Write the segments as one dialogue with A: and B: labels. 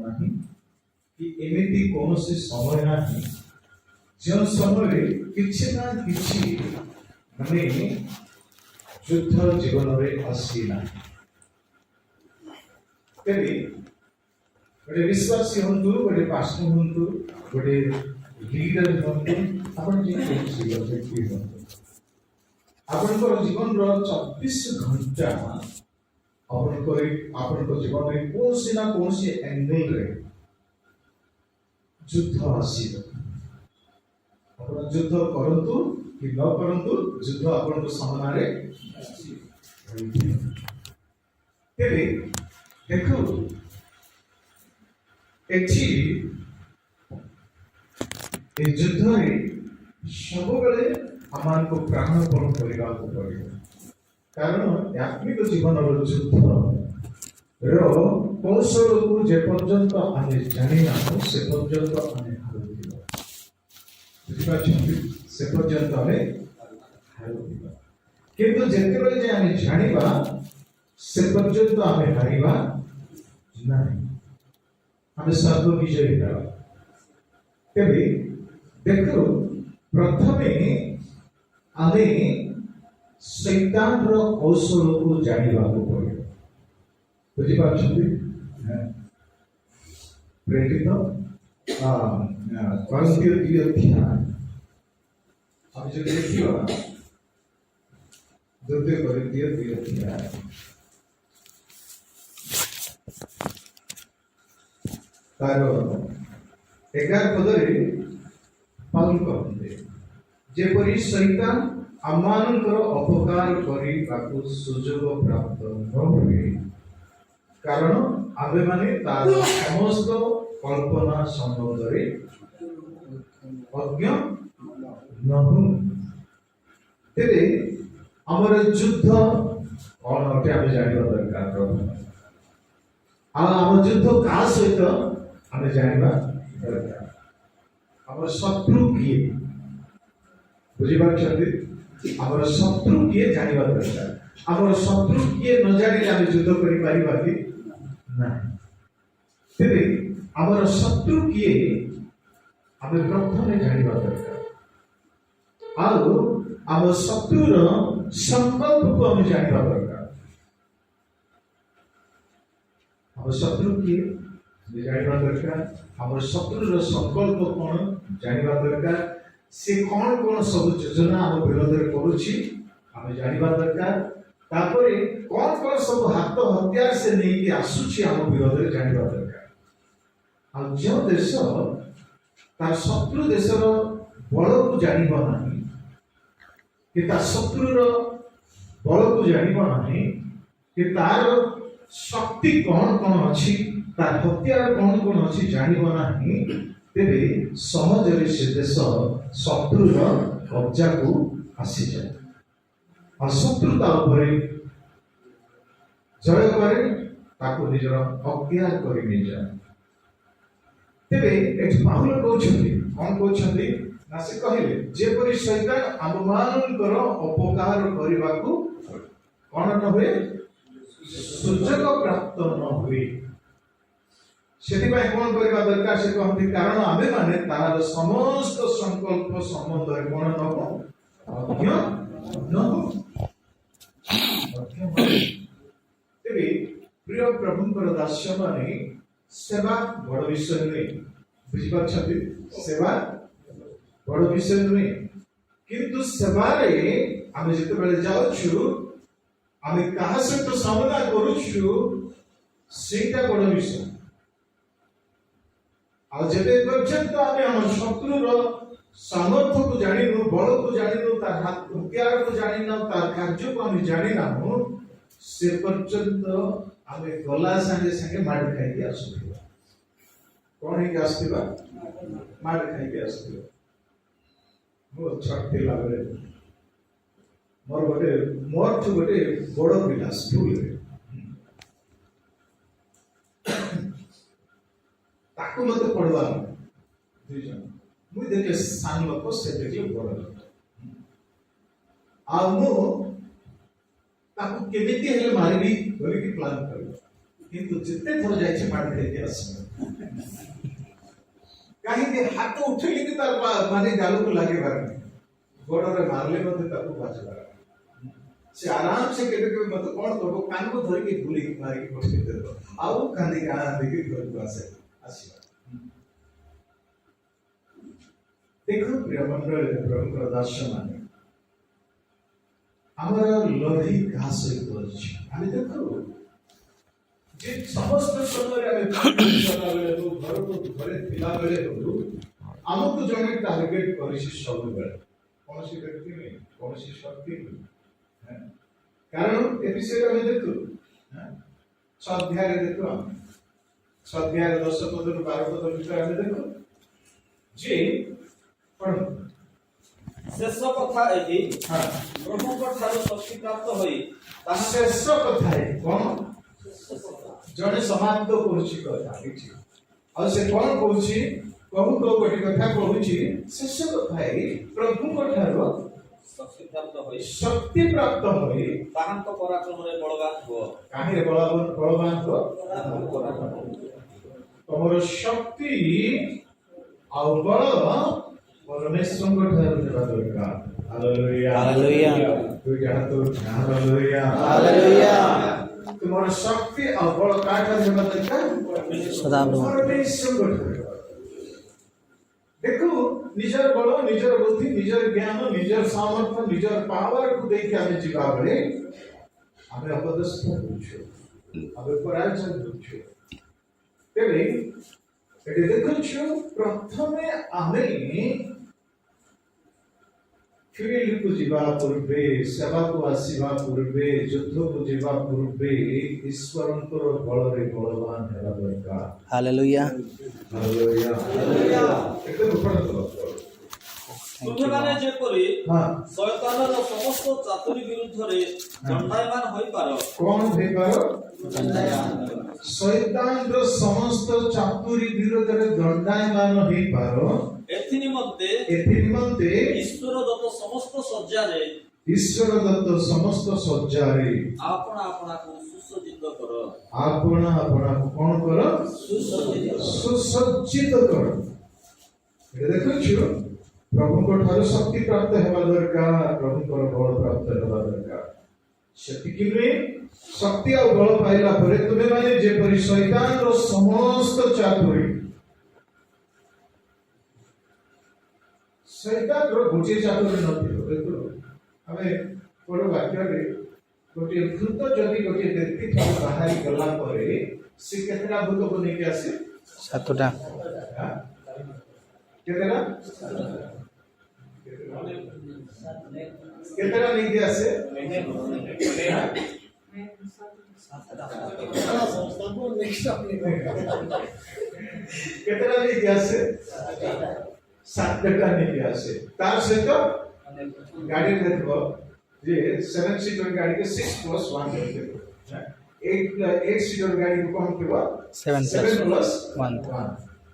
A: ନାହିଁ କି ଏମିତି କୌଣସି ସମୟ ନାହିଁ ଯେଉଁ ସମୟରେ କିଛି ନା କିଛି ମାନେ ଯୁଦ୍ଧ ଜୀବନରେ ଆସିନାହିଁ। ତେବେ ଗୋଟେ ବିଶ୍ୱାସୀ ହୁଅନ୍ତୁ, ଗୋଟେ ପାଷ୍ଟର ହୁଅନ୍ତୁ, ଗୋଟେ ଲିଡର ହୁଅନ୍ତୁ, ଆପଣ ଯେକୌଣସି ବ୍ୟକ୍ତି ହୁଅନ୍ତୁ, ଆପଣଙ୍କର ଜୀବନର 24 ଘଣ୍ଟା ଆପଣଙ୍କ ଜୀବନରେ କୌଣସି ନା କୌଣସି ଆଙ୍ଗେଲରେ ଯୁଦ୍ଧ ଆସିବ। ଆପଣ ଯୁଦ୍ଧ କରନ୍ତୁ କି ନ କରନ୍ତୁ, ଯୁଦ୍ଧ ଆପଣଙ୍କ ସାମ୍ନାରେ ତେବେ ଦେଖନ୍ତୁ ଏଠି ଏ ଯୁଦ୍ଧରେ ସବୁବେଳେ ଆମମାନଙ୍କୁ ପ୍ରାଣପଣ କରିବାକୁ ପଡ଼ିବ। କାରଣ ଆତ୍ମିକ ଜୀବନର ଯୁଦ୍ଧର କୌଶଳକୁ ଯେପର୍ଯ୍ୟନ୍ତ ଆମେ ଜାଣିନାହୁଁ ସେ ପର୍ଯ୍ୟନ୍ତ ଆମେ ହାରୁଥିବା। ବୁଝିପାରୁଛନ୍ତି? ସେ ପର୍ଯ୍ୟନ୍ତ ଆମେ ହାରୁଥିବା। କିନ୍ତୁ ଯେତେବେଳେ ଯେ ଆମେ ଜାଣିବା ସେ ପର୍ଯ୍ୟନ୍ତ ଆମେ ହାରିବା ନାହିଁ, ଆମେ ସର୍ବ ବିଜୟୀ ହେବା। ତେବେ ଦେଖ, ପ୍ରଥମେ ଆମେ ଶୈତାନର କୌଶଳକୁ ଜାଣିବାକୁ ପଡ଼ିବ। ବୁଝିପାରୁଛନ୍ତି? ପ୍ରେରିତ କରନ୍ଥୀୟ 2 ଅଧ୍ୟାୟ ଆମେ ଯଦି ଦେଖିବା, 2 କରନ୍ଥୀୟ 2 ଅଧ୍ୟାୟ ତାର 11 ପଦରେ ପାଉଲ କହନ୍ତି, ଯେପରି ଶୈତାନ ଆମମାନଙ୍କର ଅପକାର କରିବାକୁ ସୁଯୋଗ ପ୍ରାପ୍ତ ନ ହୁଏ, କାରଣ ଆମେମାନେ ତାର ସମସ୍ତ କଳ୍ପନା ସମ୍ବନ୍ଧରେ ଅଜ୍ଞ ନହୁଁ। ତେବେ ଆମର ଯୁଦ୍ଧ କ'ଣ ଅଟେ ଆମେ ଜାଣିବା ଦରକାର। ଆଉ ଆମ ଯୁଦ୍ଧ କାହା ସହିତ ଆମେ ଜାଣିବା ଦରକାର। ଆମର ଶତ୍ରୁ କିଏ? ବୁଝିପାରୁଛନ୍ତି? ଆମର ଶତ୍ରୁ କିଏ ଜାଣିବା ଦରକାର। ଆମର ଶତ୍ରୁ କିଏ ନ ଜାଣିଲେ ଆମେ ଯୁଦ୍ଧ କରିପାରିବା କି ନାହିଁ। ତେବେ ଆମର ଶତ୍ରୁ କିଏ ଆମେ ପ୍ରଥମେ ଜାଣିବା ଦରକାର। ଆଉ ଆମ ଶତ୍ରୁର ସଂକଳ୍ପକୁ ଆମେ ଜାଣିବା ଦରକାର। ଆମ ଶତ୍ରୁ କିଏ ଜାଣିବା ଦରକାର। ଆମର ଶତ୍ରୁର ସଂକଳ୍ପ କ'ଣ ଜାଣିବା ଦରକାର। ସେ କ'ଣ କ'ଣ ସବୁ ଯୋଜନା ଆମ ବିରୋଧରେ କରୁଛି ଆମେ ଜାଣିବା ଦରକାର। ତାପରେ କ'ଣ କ'ଣ ସବୁ ହାତ ହତିଆର ସେ ନେଇକି ଆସୁଛି ଆମ ବିରୋଧରେ ଜାଣିବା ଦରକାର। ଆଉ ଯେଉଁ ଦେଶ ତାର ଶତ୍ରୁ ଦେଶର ବଳକୁ ଜାଣିବ ନାହିଁ, କି ତା ଶତ୍ରୁର ବଳକୁ ଜାଣିବ ନାହିଁ, କି ତାର ଶକ୍ତି କ'ଣ କ'ଣ ଅଛି, ତାର ହତିଆର କ'ଣ କ'ଣ ଅଛି ଜାଣିବ ନାହିଁ, ତେବେ ସହଜରେ ସେ ଦେଶ ଶତ୍ରୁର କବ୍ଜାକୁ ଆସିଯାଏ। ଆଉ ଶତ୍ରୁ ତା ଉପରେ ଜୟ କରେ, ତାକୁ ନିଜର ଅକ୍ତିଆର କରି ନେଇଯାଏ। ତେବେ ଏଠି ପାଉଲ କହୁଛନ୍ତି, କ'ଣ କହୁଛନ୍ତି ନା, ସେ କହିଲେ ଯେପରି ଶୈତାନ ଆମମାନଙ୍କର ଅପକାର କରିବାକୁ କ'ଣ ନ ହୁଏ, ସୁଯୋଗ ପ୍ରାପ୍ତ ନ ହୁଏ। ସେଥିପାଇଁ କ'ଣ କରିବା ଦରକାର ସେ କହନ୍ତି, କାରଣ ଆମେମାନେ ତାହାର ସମସ୍ତ ସଂକଳ୍ପ ସମ୍ବନ୍ଧରେ କ'ଣ ନହୁ, ଅଜ୍ଞ ନହୁ। ତେବେ ପ୍ରିୟ ପ୍ରଭୁଙ୍କର ଦାସମାନେ, ସେବା ବଡ଼ ବିଷୟ ନୁହେଁ। ବୁଝିପାରୁଛନ୍ତି? ସେବା ବଡ଼ ବିଷୟ ନୁହେଁ, କିନ୍ତୁ ସେବାରେ ଆମେ ଯେତେବେଳେ ଯାଉଛୁ, ଆମେ କାହା ସହିତ ସାମନା କରୁଛୁ ସେଇଟା ବଡ଼ ବିଷୟ। ଆଉ ଯେବେ ପର୍ଯ୍ୟନ୍ତ ଆମେ ଆମ ଶତ୍ରୁର ସାମର୍ଥ୍ୟକୁ ଜାଣିନୁ, ବଳକୁ ଜାଣିନୁ, ତାର ହତିଆରକୁ ଜାଣିନୁ, ତାର କାର୍ଯ୍ୟକୁ ଆମେ ଜାଣିନାହୁଁ, ସେ ପର୍ଯ୍ୟନ୍ତ ଆମେ ଗଲା ସାଙ୍ଗେ ସାଙ୍ଗେ ମାଡ଼ ଖାଇକି ଆସୁଥିବା। କ'ଣ ହେଇକି ଆସୁଥିବା? ମାଡ଼ ଖାଇକି ଆସୁଥିବା। ମୁଁ ଛୋଟ ଥିଲା ବେଳେ ମୋରଠୁ ଗୋଟେ ବଡ଼ ପିଲା ସ୍କୁଲରେ, ତାକୁ ମତେ ପଢିବାର 2 ଜଣ। ମୁଁ ଦେଖିଲେ ସାନ ଲୋକ, ସେ ଦେଖିଲେ ବଡ଼ ଲୋକ। ଆଉ ମୁଁ ତାକୁ କେମିତି ହେଲେ ମାରିବି ବୋଲିକି ପ୍ଲାନ୍ କଲି, କିନ୍ତୁ ଯେତେ ଥର ଯାଇଛି ମାଡ଼ ଖାଇକି ଆସିବ। कहीं हाथ उठेली कि तार माने गाल को लगे बारे गोड़े मारले मते ताको बाजबार से आराम से केबे केबे मते कोन तो कान को धरि के गुली मारी के बसि देतो आउ कांदी का देखि घर को आसे आसीबा देखो प्रिय मंडल प्रभु दर्शन माने हमारा लड़ी घास अछि आमे देखो जे समस्त समय आमे चला बेले तो घर को घरे थिला बेले तो हमको जने टारगेट करिसि सब बेले कोनसी व्यक्ति नहीं कोनसी शक्ति नहीं कारण ए विषय में देखो स्वाध्याय देखो स्वाध्याय 10 पद 12 पद भीतर हम देखो जे पण
B: शेष कथा एही प्रभु को ठारो शक्ति प्राप्त होई
A: ताहा शेष कथा है कोन जने समाप्त करूची कथा किछि और से कोन कहूची प्रभु को गोटी कथा कहूची शेष कथा है प्रभु को ठारो
B: शक्ति प्राप्त
A: होई
B: ताहांत पराक्रम रे बलवान हो
A: काहे रे बलवान हो तमरो शक्ति आ बल परमेश्वर को ठारो देबा दरकार हालेलुया
C: हालेलुया
A: तू जहां तो हालेलुया
C: हालेलुया
A: तुम्हारा शक्ति आ बल काटा देबा दरकार
C: सदाप्रभु
A: परमेश्वर को ठारो देखो निजर बल निजर बुद्धि निजर ज्ञान निजर सामर्थ्य निजर पावर को देखि आमे जीवा बळे आमे अपदस्थ होछु आमे पराजय होछु तेबे एटे देखछु प्रथमे आमे फिरिल को जीवा पूर्वे सेवा को आसीवा पूर्वे युद्ध को जीवा पूर्वे ईश्वरंकर बल रे बलवान हेबा दरकार
C: हालेलुया
A: हालेलुया हालेलुया एते ऊपर तो
B: तुमने जेपरि
A: हां
B: शयतानर समस्त चातुरी विरुद्ध रे दंडायमान होई पारो
A: कोन होई पारो शैतान रो समस्त चातुरी विरुद्ध रे दंडायमान होई पारो
B: एथि निमंते ईश्वर दत्त समस्त सज्जा रे आपना आपना को सुसज्जित करो
A: आपना आपना को कोन करो सुसज्जित करो ये देखो छु प्रभु को ठारो शक्ति प्राप्त हेबा दरकार प्रभु को बल प्राप्त हेबा दरकार शक्ति किने शक्ति और बल पाइला परे तुमे माने जे परि शैतान रो समस्त चातुरी शैतान रो गोटे चातुरी नथियो देखो हमें कोन वाक्य रे गोटे भूत जदि गोटे व्यक्ति थोड़ा बाहर गला परे से केतना भूत को नेके आसे
C: सातटा
A: केतना नेके आसे केतना नेके आसे सातटा नेके आसे तार सहित गाड़ी देखो जे 7 सीटर गाड़ी के 6+1 होते 8 सीटर गाड़ी को हम केबा 7+1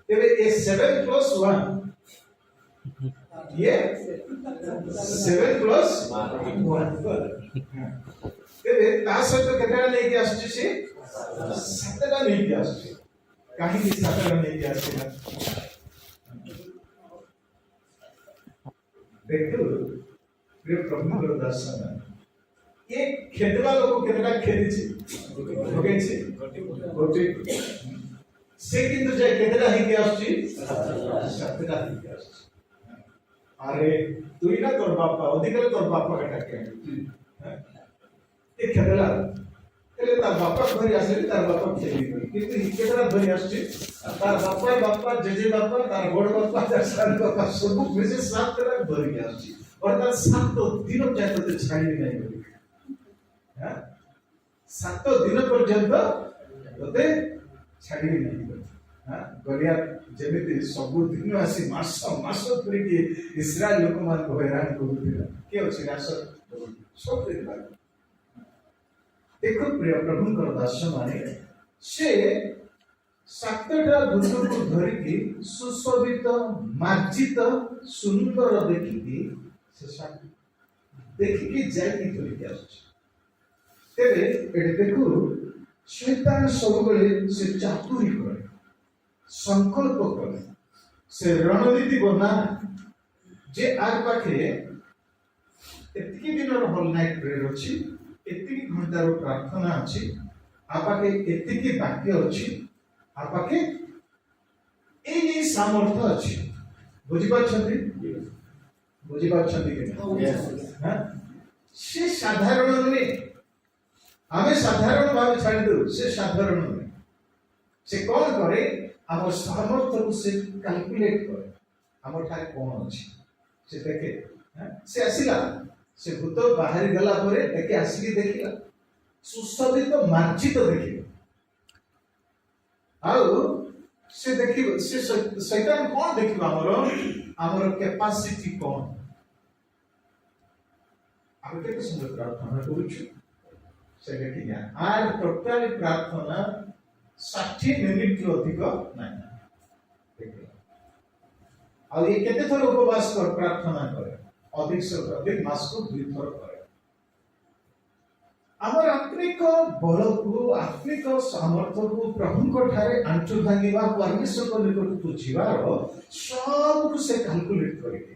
A: तेरे ये 7+1 ये 7+1 तेरे तास तो केतना लेके आछी से सातटा लेके आछी काहे की सातटा लेके आछी ना देखो प्रिय प्रभु को दर्शन ये खेदवा लोग केतना खेदी छी ओके छी गोटे से किंतु जे केतना ही के आछी सातटा ही के आछी अरे तू ही ना तोर बापा अधिकार तोर बापा कटा के ये खेदला तेरे तार बापा घरी आसे तार बापा खेली किंतु ही केतना घरी आछी तार बापा जेजे बापा तार बड़ बापा तार सार बापा सब मिसे सातटा घरी आछी और तार सात दिन जाय तो छाड़ी नहीं बोली हां 7 दिन पर्यंत तते छाड़ी नहीं हां गलिया जेमिति सब दिन आसी मास धरि के इस्राएल लोक मान को हैरान करूथिला के अछि रास सब दिन बाद देखो प्रिय प्रभु को दर्शन माने से सातटा भूत को धरि के सुशोभित मार्जित सुंदर देखि से देखि के जाय की धरि के आछि तेरे एटे देखो शैतान सब बेले से चातुरी करे संकल्प कले से रणनीति बना जे आर पाखे एतिकी दिन होल नाइट प्रेयर अछि एतिकी घंटार प्रार्थना अछि आ पाखे एतिकी वाक्य अछि आ पाखे एई सामर्थ्य अछि बुझि पाछथि के हां से साधारण नुहे आमे साधारण भाव छाड़ दो से साधारण नुहे से कौन करे आम सामर्थ्य को से कैलकुलेट करे आम ठारे कौन अछि से देखे से आसिला से भूत बाहर गला परे देखे आसिकी देखिला सुशोभित मार्जित देखिला आउ से देखिबो से शैतान कौन देखिबो हमर कैपेसिटी कौन आम केते सुंदर प्रार्थना करूछु से देखिया आर टोटल प्रार्थना 60 मिनिट रो अधिक नहीं देखिला और ये केते थोर उपवास कर प्रार्थना करे अधिक से अधिक मास को 2 थोर करे आमर आत्मिक बल को आत्मिक सामर्थ्य को प्रभु को ठारे आंचु भांगिबा परमेश्वर को निकट को जीवार सब से कैलकुलेट करिके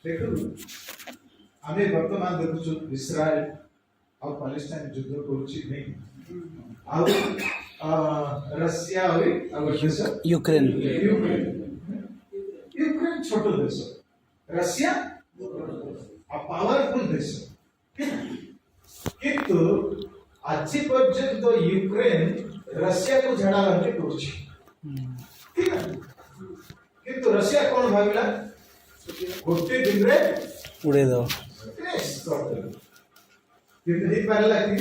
A: देखो आमे वर्तमान देखु इस्राएल और पैलेस्टाइन युद्ध करूची नहीं और रशिया और देश
C: यूक्रेन
A: यूक्रेन छोटो देश रशिया पावरफुल देश किंतु आज पर्यंत यूक्रेन रशिया को झड़ा बांटी करूची ठीक है किंतु रशिया कौन भाविला गोटे दिन रे
C: उड़े दो
A: नहीं पारला कि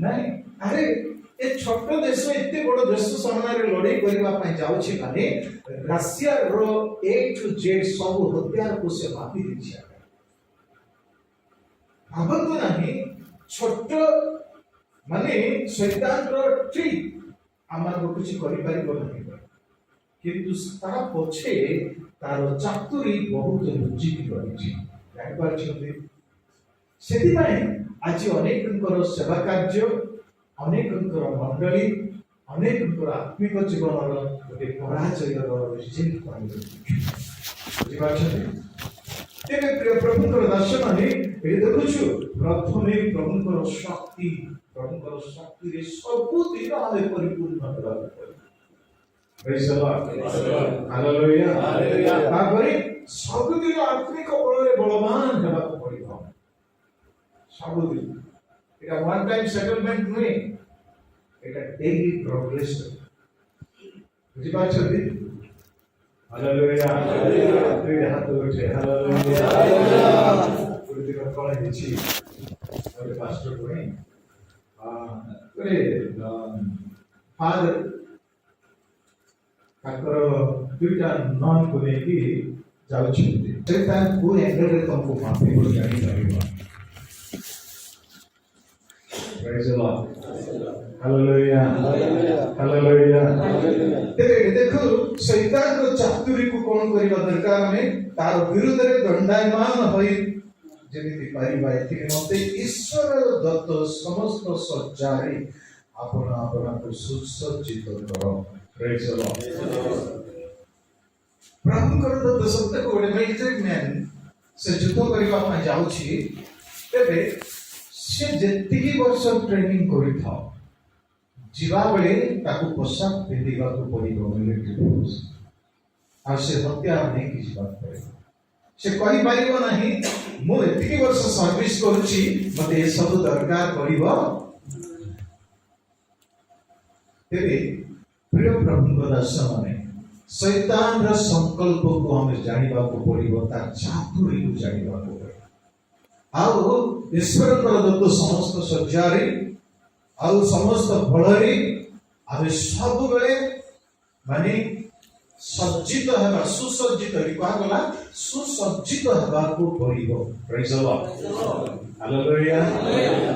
A: नहीं अरे ए छोटो देश एते बड़ देश सामने लड़ाई करबा पई जाउछि माने रशिया रो ए टू जेड सब हथियार को से मापी दिछा भाबंतु नहीं छोटो माने शैतान रो ट्रिक आमार को कुछ करि पारिबो नहीं किंतु तारा पछे तार चातुरी बहुत लुचिकी रहिछि जानि पारछथि सेति पई आज अनेकंकर सेवा कार्य अनेकंकर मंडली अनेकंकर आत्मिक जीवन गोटे पराजय रिजल्ट बुझिपारछथि तेरे प्रिय प्रभुकर दर्शन ने ये देखुछु प्रथमे प्रभुकर शक्ति रे सब दिन हमें परिपूर्ण करबा प्रेज द लॉर्ड हालेलुया तापरे सब दिन आत्मिक बलरे बलवान हेबा पड़िबो सब दिन एटा वन टाइम सेटलमेंट नुहे एटा डेली प्रोग्रेशन बुझि पाछथि हालेलुया दुई हाथ उठे हालेलुया गुरुजी का कॉल हिची और पास्टर कोई फादर ताकर दुईटा नन को लेकी जाउछथि सेटा को एंगल रे तुमको माफी को जानि Paribas praise the lord hallelujah hallelujah देखो शैतान रो चातुरी को कोन करिबा दरकार हमें तार विरुद्ध रे दंडायमान होई जेमिति पारिबा एथि मते ईश्वर दत्त समस्त सज्जारे अपना को सुसज्जित करो प्रेज द लॉर्ड प्रभु कर दत्त सत्य को बड़े मिलिट्री मैन से युद्ध करिबा पई जाउछि तेबे से जेतिकी वर्ष ट्रेनिंग करि था जीवा बेले ताकू पोशाक पिंधिबा को पड़िबो मिलिट्री फोर्स आ से हत्यार नहीं किछि बात करे से कहि पाइबो नाही मो एतिकी वर्ष सर्विस करूछि मते ए सब दरकार पड़िबो तेरे प्रिय प्रभु दर्शन में शैतान रा संकल्प को हमें जानिबा को पड़िबो ता चातुरी को जानिबा को पड़िबो आउ ईश्वर कर दत्त समस्त सज्जारे आउ समस्त फलरे आमे सब बेले माने सज्जित हेबा सुसज्जित लिखा गला सुसज्जित हेबा को पड़िबो प्रेज द लॉर्ड हालेलुया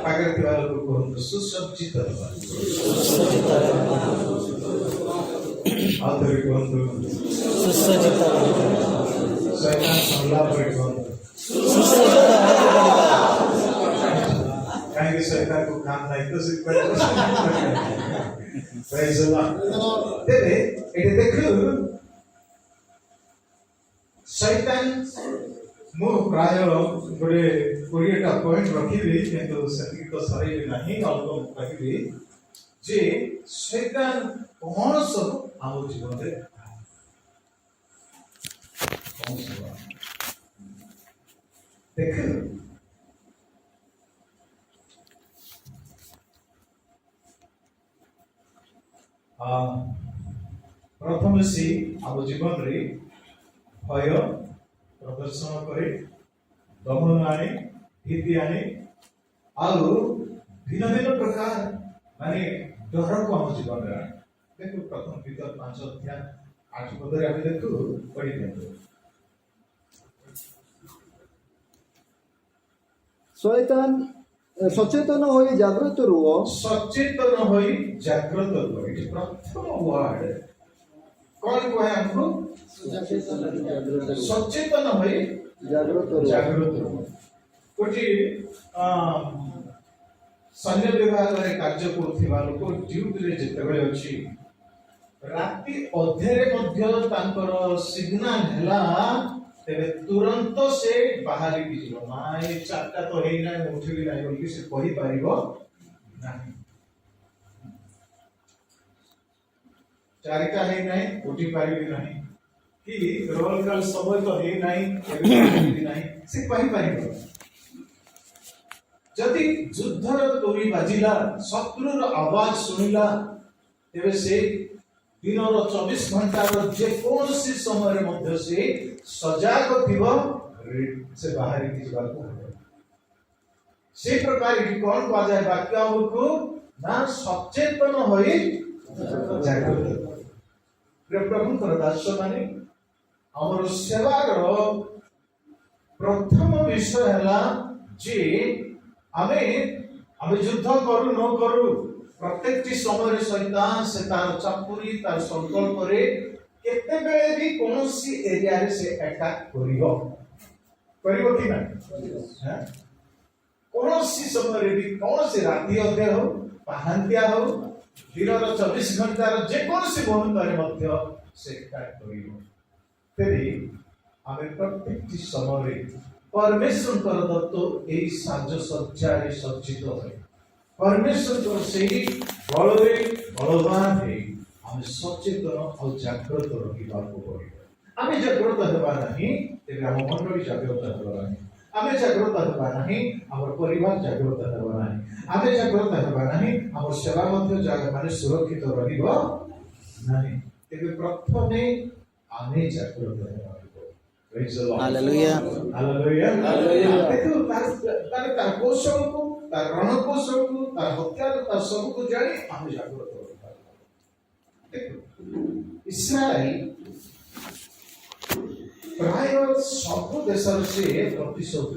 A: पागर के वालों को कहूं सुसज्जित हेबा आदर कहूं
C: सुसज्जित
A: शैतान संला पर कहूं
C: सुसज्जित
A: कहीं शैतान को काम नहीं तो सिर्फ Praise the Lord. ତେବେ ଏଠି ଦେଖୁ ଶୈତାନ ମୁଁ ପ୍ରାୟ ଗୋଟେ 20ଟା ପଏଣ୍ଟ ରଖିବି କିନ୍ତୁ ସେତିକି ତ ସରେଇବି ନାହିଁ ଅଳ୍ପ କହିବି ଯେ ଶୈତାନ କଣ ସବୁ ଆମ ଜୀବନରେ କଣ ସବୁ ଦେଖୁ प्रथम से आम जीवन रे भय प्रदर्शन करे दमन आने भीति आने आउ भिन्न भिन्न प्रकार माने डर को आम जीवन रे देखो प्रथम पीतर 5 अध्याय 8 पद रे आमे देखो पढ़ी दियंतो
D: शैतान सचेतन होई जागृत रुह
A: सचेतन होई जागृत रुह ये प्रथम वर्ड कौन को है हमको सचेतन होई जागृत रुह कोठी सैन्य विभाग रे कार्य करथिबा लोक ड्यूटी रे जेते बेले अछि राति अधेरे मध्य तांकर सिग्नल हला तेरे तुरंत से बाहर की जीव माए चारटा तो है ना उठी भी नहीं बोल से कहि पारिबो नहीं चारिटा है नहीं उठी पारिबी नहीं कि रोल कल समय तो है नहीं नहीं से कहि पारिबो जदि युद्धर तोरी बाजिला शत्रुर आवाज सुनिला तेरे से दिनर 24 घंटा जे कौन सी समय मध्य से सजाग थिबो से बाहर की जीवा को से प्रकार की कौन कहा जाए वाक्य हमको ना सचेतन होई जागृत प्रभु दास माने हमर सेवार प्रथम विषय हला जे हमें युद्ध करू न करू प्रत्येक समय शैतान से तार चापुरी तार संकल्प रे केते बेले भी कोनोसी एरिया रे से अटैक करिवो कि ना हां कोनोसी समय रे भी कोनोसी राति अधे हो पहांतिया हो दिनर 24 घंटा रे जे कोनोसी मुहूर्त रे मध्य से अटैक करिवो तेरी हमें प्रत्येक समय रे परमेश्वर कर दत्त एई साज सज्जा रे सज्जित होय परमेश्वर को सही बलरे बलवान है हमें सचेतन और जागृत रहिबा को पड़िबो हमें जागृत हेबा नहीं तेरे हम मंडली जागृत हेबा नहीं हमें जागृत हेबा नहीं हमर परिवार जागृत हेबा नहीं हमें जागृत हेबा नहीं हमर सेवा मध्य जाग माने सुरक्षित रहिबो नहीं तेरे प्रथमे हमें जागृत हेबा Praise the Lord.
C: Hallelujah.
A: Hallelujah. Hallelujah. देखो तार कौशल को तार रण कौशल को तार हथियार तार सब को जानी हम जागृत हो देखो इस्राएल प्राय सब देश से प्रतिशोध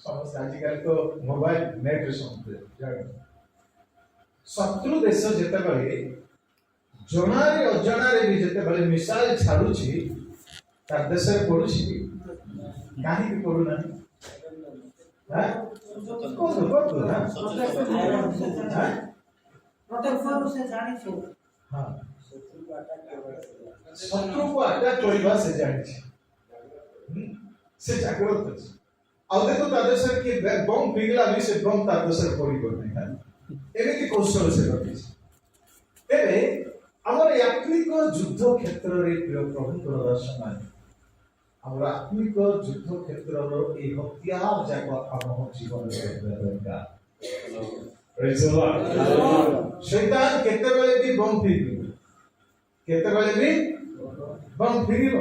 A: समस्त आजिकल तो मोबाइल नेट रे समझते जान शत्रु देश जेते बळे जणारे अजणारे भी जेते बळे मिसाइल छाडुची तार देश रे पडुची काहे भी पडु ना हां कोन हां
E: प्रोटेक्शन से जानी छो
A: हां शत्रु को अटैक करबा से जानी से जागृत अछि ଆଉ ଦେଖ ତା ଦେଶରେ କି ବମ୍ ପିघला ବି ସେ ବମ୍ ତା ଦେଶରେ ପଡିବ ନାହିଁ ଏମିତି କୌଶଳ ସେ ରଖିଛି ଏବେ ଆମର ଆତ୍ମିକ ଯୁଦ୍ଧ କ୍ଷେତ୍ରରେ ପ୍ରିୟ ପ୍ରଭୁଙ୍କର ଦର୍ଶନ ଆମର ଆତ୍ମିକ ଯୁଦ୍ଧ କ୍ଷେତ୍ରର ଏହି ହତ୍ୟାର ଯାକ ଆମ ଜୀବନରେ ରହିବା ଦରକାର ପ୍ରେଜ୍ ଦ ଲର୍ଡ ଶୈତାନ କେତେବେଳେ ବି ବମ୍ ଫିରିବ କେତେବେଳେ ବି ବମ୍ ଫିରିବ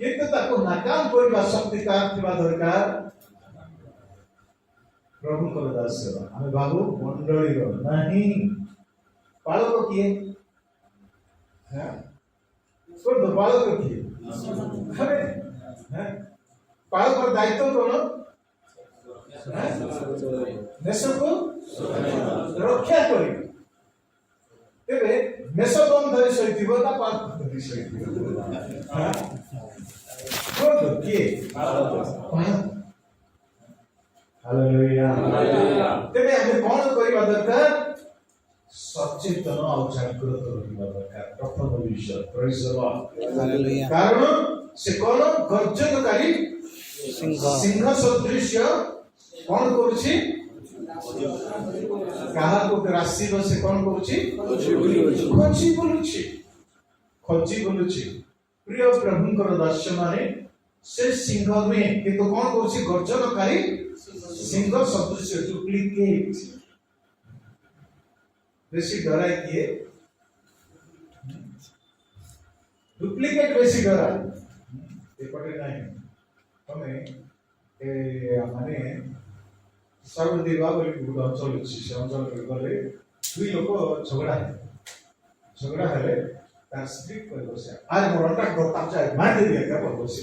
A: किंतु ताको नाकाम करबा शक्ति कार थिबा दरकार प्रभु को दास सेवा हमें बाबू मंडली रो नहीं पालक किए हैं कोन तो पालक किए अरे हैं पालक का दायित्व कौन देश को रक्षा करी तेरे मेसोदम धरि सहितिबो ता पाप धरि सहितिबो हां कोन किए हालेलुया हालेलुया तेरे हमें कोन करबा दरकार ସଚେତନ ଆଉ ଜାଗ୍ରତ ରହିବା ଦରକାର। ପ୍ରଥମ ବିଷୟ ପ୍ରେଜ୍ ଦ ଲର୍ଡ।
C: ହାଲେଲୁୟା।
A: କାରଣ ସେ କଣ ଗର୍ଜନକାରୀ
C: ସିଂହ
A: ସିଂହ ସଦୃଶ୍ୟ କଣ କରୁଛି? କାହାକୁ ଗ୍ରାସିବ ସେ କଣ କରୁଛି? ଖୋଜି ବୁଲୁଛି। ପ୍ରିୟ ପ୍ରଭୁଙ୍କର ଦର୍ଶନରେ ସେ ସିଂହ ନୁହେଁ, କିନ୍ତୁ କଣ କରୁଛି? ଗର୍ଜନକାରୀ ସିଂହ ସଦୃଶ୍ୟ, ଡୁପ୍ଲିକେଟ। ବେଶୀ ଡରାଏ କିଏ? ଡୁପ୍ଲିକେଟ ବେଶୀ ଡରାଏ। ଏପଟେ ନାହିଁ ତମେ ମାନେ ସାଉଥ ଦେବା ବୋଲି ଗୋଟେ ଅଞ୍ଚଳ ଅଛି, ସେ ଅଞ୍ଚଳରେ ଗଲେ ଦୁଇ ଲୋକ ଝଗଡ଼ା ହେଲେ ତାର ସ୍ତ୍ରୀ କହିବ ସେ ଆରେ ମୋର ଅଣ୍ଟା ମାରିଦେବି ଏକା ଭଲ ସେ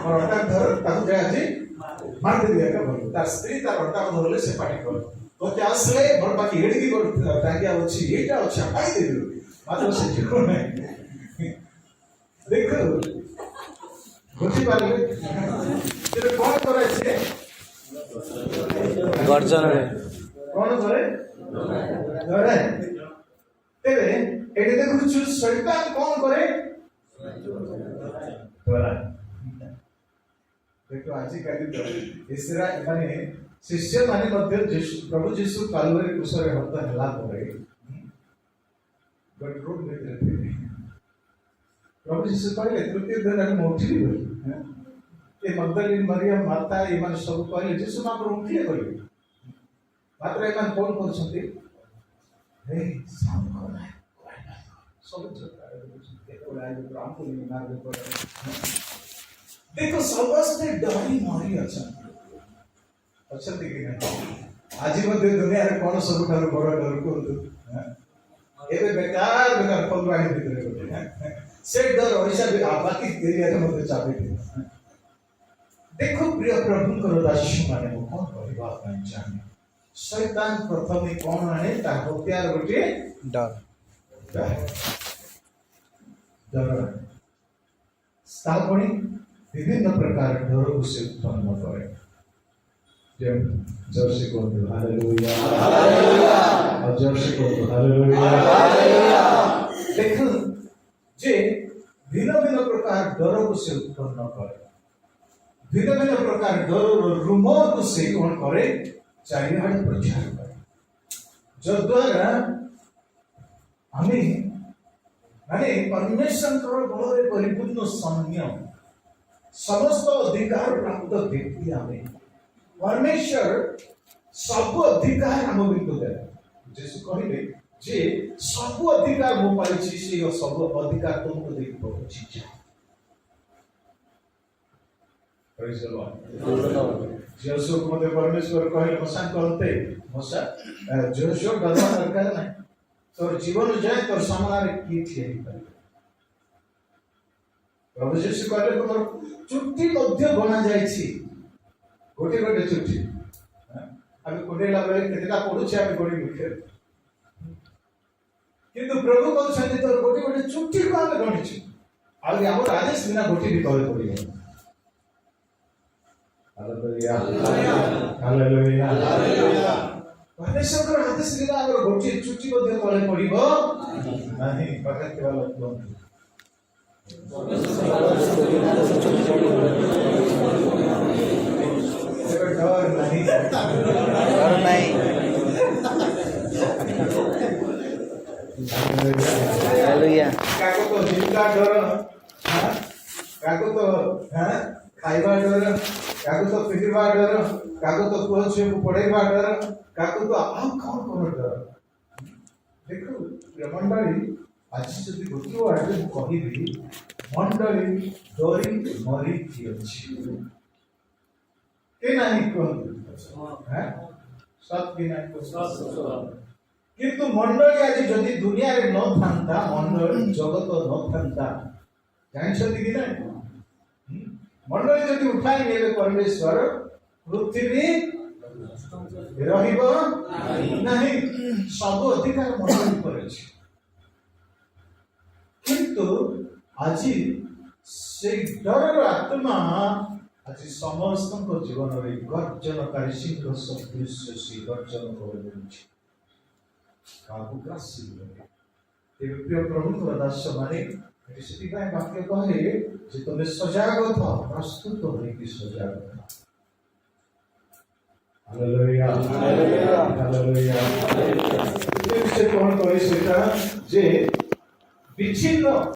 A: ମୋର ଅଣ୍ଟା ଧର ତାକୁ ଯାଏ ଆଜି ମାରିଦେବି ଏକା ଭଲ। ତାର ସ୍ତ୍ରୀ ତାର ଅଣ୍ଟା ଧରଲେ ସେ ପାଟି କର তোকে আসলে বড় পাখি এড়িয়ে টাঙ্গিয়া হচ্ছে এইটা হচ্ছে পাই দেবে মাত্র সে ঠিক নাই দেখো বুঝতে পারবে এটা কোন করেছে
C: গর্জନରେ
A: কোন করে ধরে তেবে এটা দেখুଛୁ শয়তান কোন করে ধরা দেখো ଆଜିକାଲି ଇସ୍ରା ମାନେ ଶିଷ୍ୟମାନେ ମଧ୍ୟ ପ୍ରଭୁ ଯୀଶୁ କାଲୁଆରୀ କ୍ରୁଶରେ ହତ୍ୟା ହେଲା ପରେ ବେଡରୁମ୍ ଭିତରେ ଥିଲେ। ପ୍ରଭୁ ଯୀଶୁ କହିଲେ ତୃତୀୟ ଦିନ ମୁଁ ଉଠିବି ବୋଲି। ଏ ମଗ୍ଦଲିନ ମରିୟମ ମାର୍ଥା ଏମାନେ ସବୁ କହିଲେ ଯୀଶୁ ମାତ୍ର ଉଠିଲେ କହିଲେ, ମାତ୍ର ଏମାନେ କଣ କରୁଛନ୍ତି? ଦେଖ ସମସ୍ତେ ଡରି ମରି ଅଛନ୍ତି କି ନାହିଁ? ଆଜି ମଧ୍ୟ ଦୁନିଆରେ କଣ ସବୁଠାରୁ ବଡ ଡର କୁହନ୍ତୁ? ଏବେ ବେକାର ଫୁଲବାଣୀ ଭିତରେ ଗୋଟେ ସେ ଡର ଓଡ଼ିଶା ବାକି ଏରିଆରେ ମଧ୍ୟ ଚାଲିଥିବ। ଦେଖ ପ୍ରିୟ ପ୍ରଭୁଙ୍କର ଦାସମାନେ ମୁଁ କଣ କରିବା ପାଇଁ ଚାହେଁ, ଶୈତାନ ପ୍ରଥମେ କଣ ଆଣେ? ତା ହତ୍ୟାର ଗୋଟିଏ
C: ଡର
A: ତାପରେ ବିଭିନ୍ନ ପ୍ରକାର ଡରକୁ ସେ ଉତ୍ପନ୍ନ କରେ। ଜର୍ସି କୁହନ୍ତୁ ହାଲେଲୁୟା, ଆଉ ଜର୍ସି କୁହନ୍ତୁ ହାଲେଲୁୟା। ଦେଖ ଯେ ଭିନ୍ନ ଭିନ୍ନ ପ୍ରକାର ଡରକୁ ସେ ଉତ୍ପନ୍ନ କରେ। ଭିନ୍ନ ଭିନ୍ନ ପ୍ରକାର ଡରର ରୁମରକୁ ସେ କଣ କରେ? ଚାରିଆଡେ ପ୍ରଚାର କରେ, ଯଦ୍ୱାରା ଆମେ ମାନେ ପରମେଶ୍ୱରଙ୍କର ବଳରେ ପରିପୂର୍ଣ୍ଣ ସୈନ୍ୟ, ସମସ୍ତ ଅଧିକାର ପ୍ରାପ୍ତ ବ୍ୟକ୍ତି ଆମେ। परमेश्वर सब अधिकार हम बिंदु दे जैसे कहले जे सब अधिकार मो पाइछि से सब अधिकार तुमको दे पहुंची जा। Praise the Lord. जोशुआ को मते परमेश्वर कहले मसा कहते मसा जोशुआ गधा दरकार नहीं तोर जीवन जाए तोर सामने की थिए प्रभु यीशु कहले तुमर चुट्टी मध्य बना जायछि गोटे गोटे चुट्टी आम कोडेला बेले केतेटा पडुछि आम गोडी मुखे किंतु प्रभु कहछन्ति तोर गोटे गोटे चुट्टी को आम गणिछु आ हमर आदेश बिना गोटी भी तले पडियो। Hallelujah hallelujah hallelujah. परमेश्वर आदेश बिना हमर गोटी चुट्टी मध्ये तले पडिबो नाही। पाखा केवल लोक डर नहीं
C: हालेलुया।
A: काको तो जिंदा डर, काको तो खाइबा डर, काको तो पिटिबा डर, काको तो पुଅ ଝିଅକୁ ପଢେଇବା ଡର, କାକୁ ତ ଆଉ କଣ କଣ ଡର। ଦେଖୁ ମଣ୍ଡଳୀ ଆଜି ଯଦି ଗୋଟିଏ ୱାର୍ଡରେ ମୁଁ କହିବି ମଣ୍ଡଳୀ ଡରି ମରିକି ଅଛି के नहीं कहते हैं सब की नहीं किंतु मंडली आज जदि दुनिया रे न थांता मंडली जगत न थांता जान छथि कि नहीं मंडली जदि उठाई नेबे परमेश्वर पृथ्वी रहिबो नहीं सब अधिकार मंडली पर अछि किंतु आज से डर आत्मा आज समस्त जीवन में गर्जनकारी सिंह सदृश से गर्जन कर କାହାକୁ ଗ୍ରାସୀ ହୁଏ। ତେବେ ପ୍ରିୟ ପ୍ରଭୁଙ୍କର ଦାସମାନେ ଏଠି ସେଥିପାଇଁ ବାକ୍ୟ କହେ ଯେ ତମେ ସଜାଗ ଥାଅ, ପ୍ରସ୍ତୁତ ହୋଇକି ସଜାଗ ଥାଅ। Hallelujah hallelujah. ସେ କଣ କରେ ସେଟା ଯେ ବିଚ୍ଛିନ୍ନ